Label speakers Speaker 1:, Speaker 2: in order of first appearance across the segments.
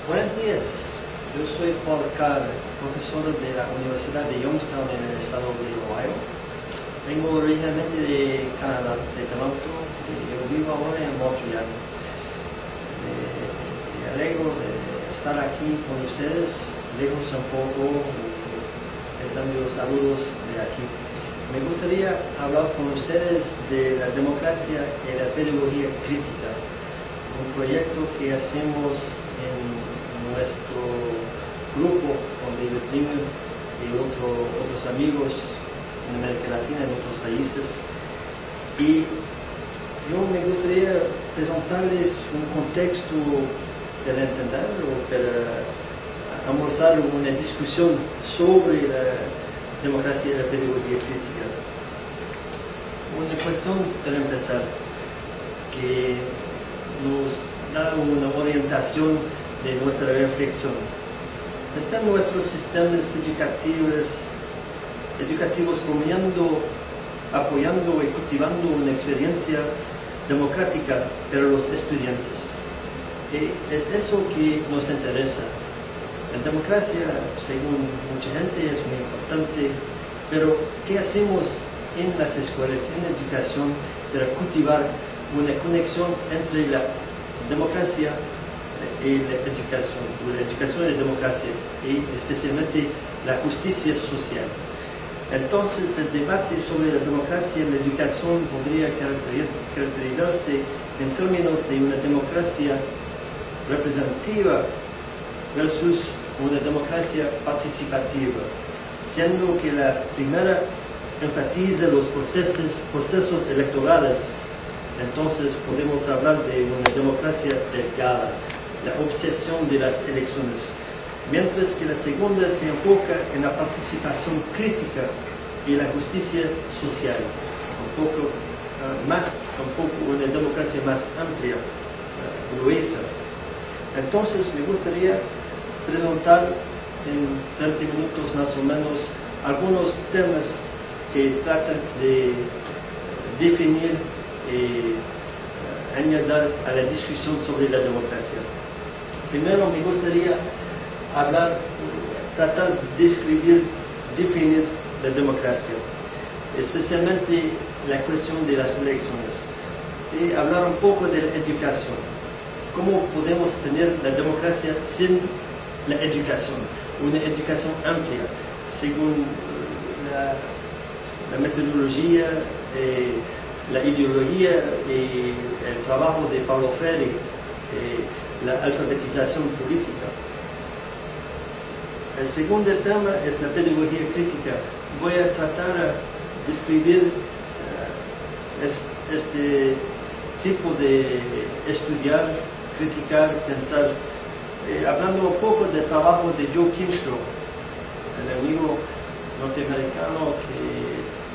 Speaker 1: Buenos días, yo soy Paul Carr, profesor de la Universidad de Youngstown en el estado de Ohio. Vengo originalmente de Canadá, de Toronto, y yo vivo ahora en Montreal. Me alegro de estar aquí con ustedes, lejos un poco, les envío saludos de aquí. Me gustaría hablar con ustedes de la democracia y la pedagogía crítica, un proyecto que hacemos en nuestro grupo con David Zinger y otros amigos en América Latina, en otros países. Y yo me gustaría presentarles un contexto para entender o para almorzar una discusión sobre la democracia y la pedagogía crítica. Una cuestión para empezar que nos da una orientación de nuestra reflexión. ¿Están nuestros sistemas educativos apoyando y cultivando una experiencia democrática para los estudiantes? Y es eso que nos interesa. La democracia, según mucha gente, es muy importante, pero ¿qué hacemos en las escuelas, en la educación, para cultivar una conexión entre la democracia y la educación y la democracia, y especialmente la justicia social? Entonces, el debate sobre la democracia y la educación podría caracterizarse en términos de una democracia representativa versus una democracia participativa, siendo que la primera enfatiza los procesos electorales. Entonces podemos hablar de una democracia delgada, la obsesión de las elecciones, mientras que la segunda se enfoca en la participación crítica y la justicia social, un poco una democracia más amplia, gruesa. Entonces me gustaría presentar en 30 minutos más o menos algunos temas que tratan de definir y añadir a la discusión sobre la democracia. Primero me gustaría tratar de describir, definir la democracia, especialmente la cuestión de las elecciones, y hablar un poco de la educación. ¿Cómo podemos tener la democracia sin la educación? Una educación amplia, según la metodología, la ideología y el trabajo de Paulo Freire, la alfabetización política. El segundo tema es la pedagogía crítica. Voy a tratar de describir este tipo de estudiar, criticar, pensar, hablando un poco del trabajo de Joe Kinshro, el amigo norteamericano que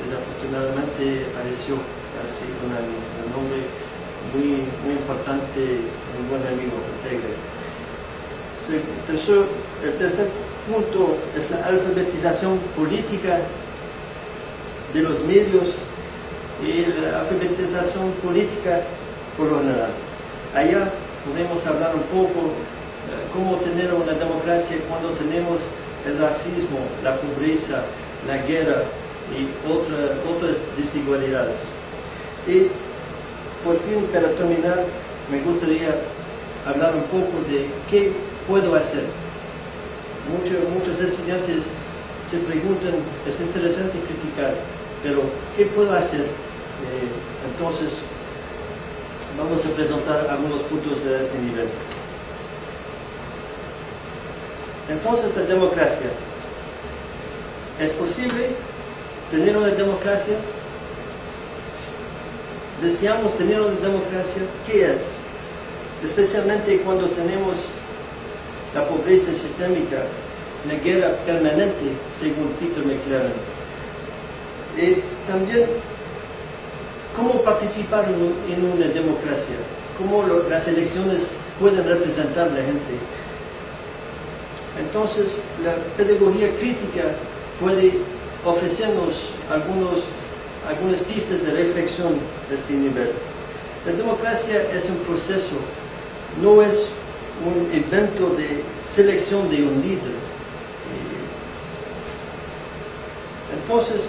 Speaker 1: desafortunadamente falleció hace un año, un hombre muy importante, un buen amigo, integre. El tercer punto es la alfabetización política de los medios y la alfabetización política por lo general. Allá podemos hablar un poco cómo tener una democracia cuando tenemos el racismo, la pobreza, la guerra y otras desigualdades. Y por fin, para terminar, me gustaría hablar un poco de qué puedo hacer. Muchos estudiantes se preguntan, es interesante criticar, pero ¿qué puedo hacer? Entonces, vamos a presentar algunos puntos de este nivel. Entonces, la democracia. ¿Es posible tener una democracia? Deseamos tener una democracia. ¿Qué es? Especialmente cuando tenemos la pobreza sistémica, la guerra permanente, según Peter McLaren. Y también, ¿cómo participar en una democracia? ¿Cómo las elecciones pueden representar a la gente? Entonces, la pedagogía crítica puede ofrecernos algunas pistas de reflexión de este nivel. La democracia es un proceso, no es un evento de selección de un líder. Entonces,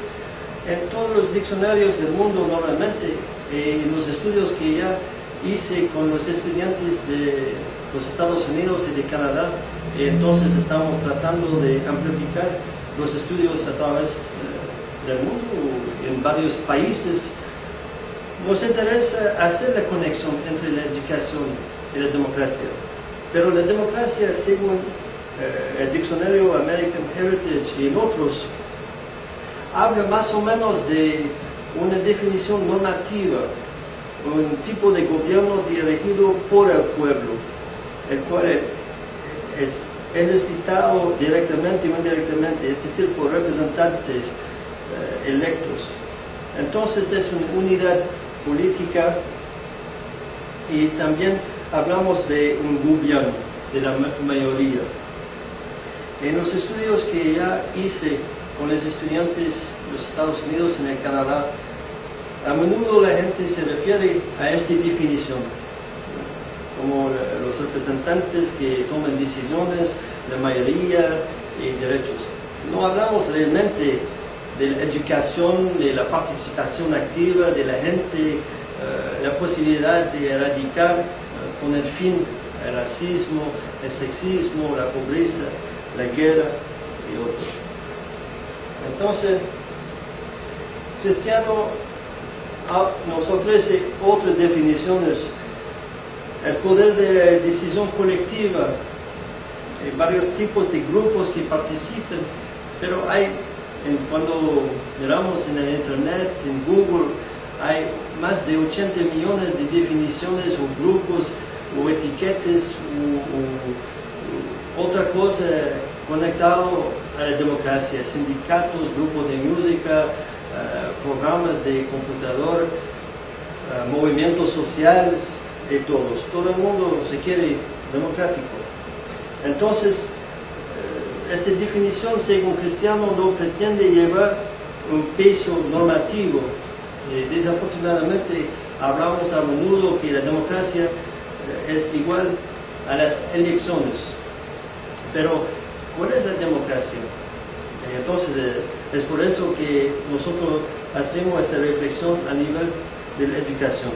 Speaker 1: en todos los diccionarios del mundo normalmente, en los estudios que ya hice con los estudiantes de los Estados Unidos y de Canadá, entonces estamos tratando de amplificar los estudios a través del mundo, en varios países. Nos interesa hacer la conexión entre la educación y la democracia, pero la democracia, según el diccionario American Heritage y en otros, habla más o menos de una definición normativa, un tipo de gobierno dirigido por el pueblo, el cual es ejercitado directamente o indirectamente, es decir, por representantes electos. Entonces es una unidad política, y también hablamos de un gobierno de la mayoría. En los estudios que ya hice con los estudiantes de los Estados Unidos y en el Canadá, a menudo la gente se refiere a esta definición como los representantes que toman decisiones, la mayoría y derechos. No hablamos realmente de la educación, de la participación activa de la gente, la posibilidad de erradicar, poner fin al racismo, el sexismo, la pobreza, la guerra y otros. Entonces, Cristiano nos ofrece otras definiciones: el poder de la decisión colectiva, varios tipos de grupos que participan, pero cuando miramos en el Internet, en Google, hay más de 80 millones de definiciones o grupos o etiquetas o otra cosa conectado a la democracia: sindicatos, grupos de música, programas de computador, movimientos sociales y todos. Todo el mundo se quiere democrático. Entonces, esta definición, según Cristiano, no pretende llevar un peso normativo. Desafortunadamente, hablamos a menudo que la democracia es igual a las elecciones. Pero, ¿cuál es la democracia? Entonces, es por eso que nosotros hacemos esta reflexión a nivel de la educación.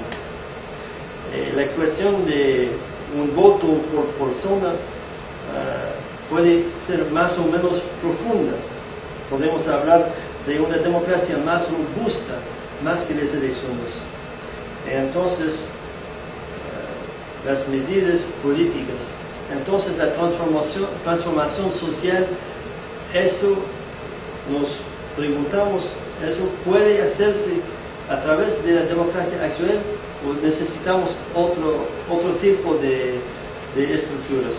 Speaker 1: La cuestión de un voto por persona puede ser más o menos profunda. Podemos hablar de una democracia más robusta, más que las elecciones. Entonces, las medidas políticas. Entonces, la transformación social, eso nos preguntamos, ¿eso puede hacerse a través de la democracia actual o necesitamos otro tipo de estructuras?